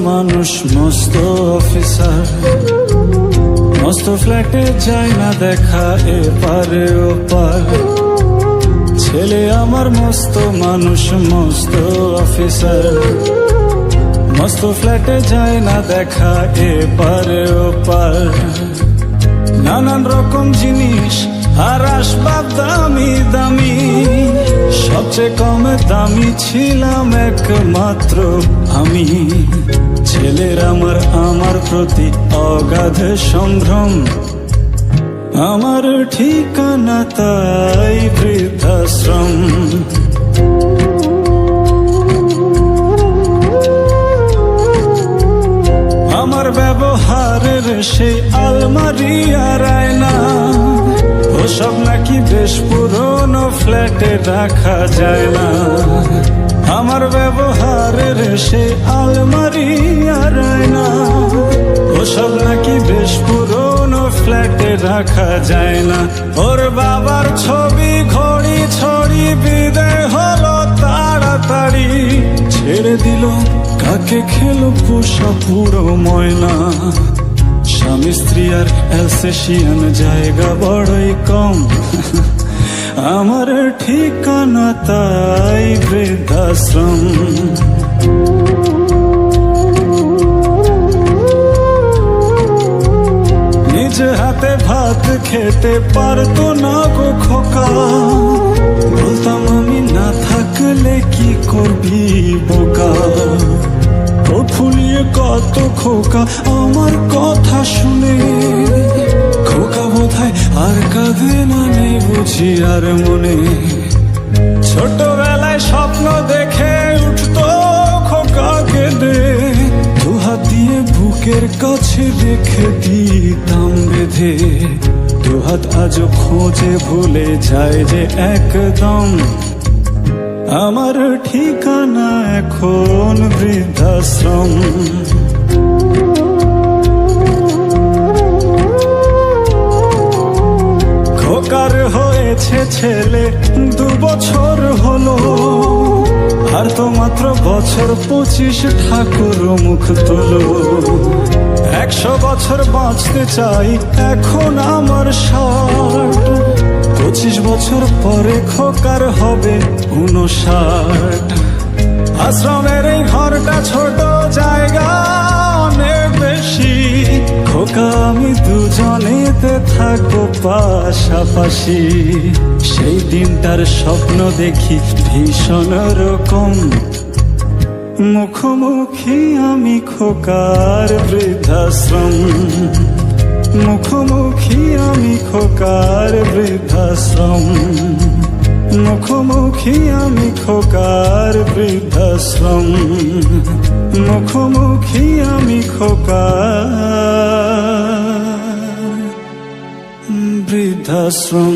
মানুষ মস্ত অফিসার, মস্ত ফ্ল্যাটে যায় না দেখা এপারে ওপার। ছেলে আমার মস্ত মানুষ মস্ত অফিসার, মস্ত ফ্ল্যাটে যায় না দেখা এপারে ওপার। নানান রকম জিনিস আর আসবাব দামি দামি, সবচেয়ে কম দামি ছিলাম একমাত্র আমি। ছেলের আমার প্রতি অগাধ সম্ভ্রম, আমার ঠিকানা তাই বৃদ্ধাশ্রম। আমার ব্যবহারের সেই আলমারি আর আয়না, ওসব নাকি বেশ পুরনো ফ্ল্যাটে রাখা যায় না। আমার ব্যবহারের সেই আলমারি আর আয়না, ওসব নাকি বেশ পুরনো ফ্ল্যাটে রাখা যায় না। ওর বাবার ছবি ঘড়ি ছড়ি বিদায় হলো তাড়াতাড়ি, ছেড়ে দিল কাকে খেলো পোষা পুরো ময়না। স্বামী স্ত্রী আর অ্যালসেশিয়ান জায়গা বড়ই কম, আমার ঠিকানা তাই বৃদ্ধাশ্রম। নিজ হাতে ভাত খেতে পারতো না গো খোকা, বলতাম আমি না থাকলে কি করবি বোকা। ঠোঁট ফুলিয়ে কত খোকা আমার কথা শুনে, খোকা বোধহয় আর কাঁদে না, নেই বুঝি আর মনে। ছোটবেলায় স্বপ্ন দেখে উঠতো খোকা কেঁদে, দুহাত দিয়ে বুকের কাছে রেখে দিতাম বেঁধে। দুহাত আজও খোঁজে ভুলে যায় যে একদম, আমার ঠিকানা এখন বৃদ্ধাশ্রম। খোকার হয়েছে ছেলে 2 বছর হলো, আর তো মাত্র বছর 25 ঠাকুর মুখ তোলো। 100 বছর বাঁচতে চাই এখন আমার 60, 25 বছর পরে খোকার হবে 59। আশ্রমের এই ঘরটা ছোট, জায়গা অনেক বেশি, খোকা আমি দুজনেতে থাকবো পাশাপাশি। সেই দিনটার স্বপ্ন দেখি ভীষণ রকম, মুখোমুখি আমি খোকার বৃদ্ধাশ্রম। মুখোমুখি আমি খোকার বৃদ্ধাশ্রম, মুখোমুখি আমি খোকার বৃদ্ধাশ্রম, মুখোমুখি আমি খোকার বৃদ্ধাশ্রম।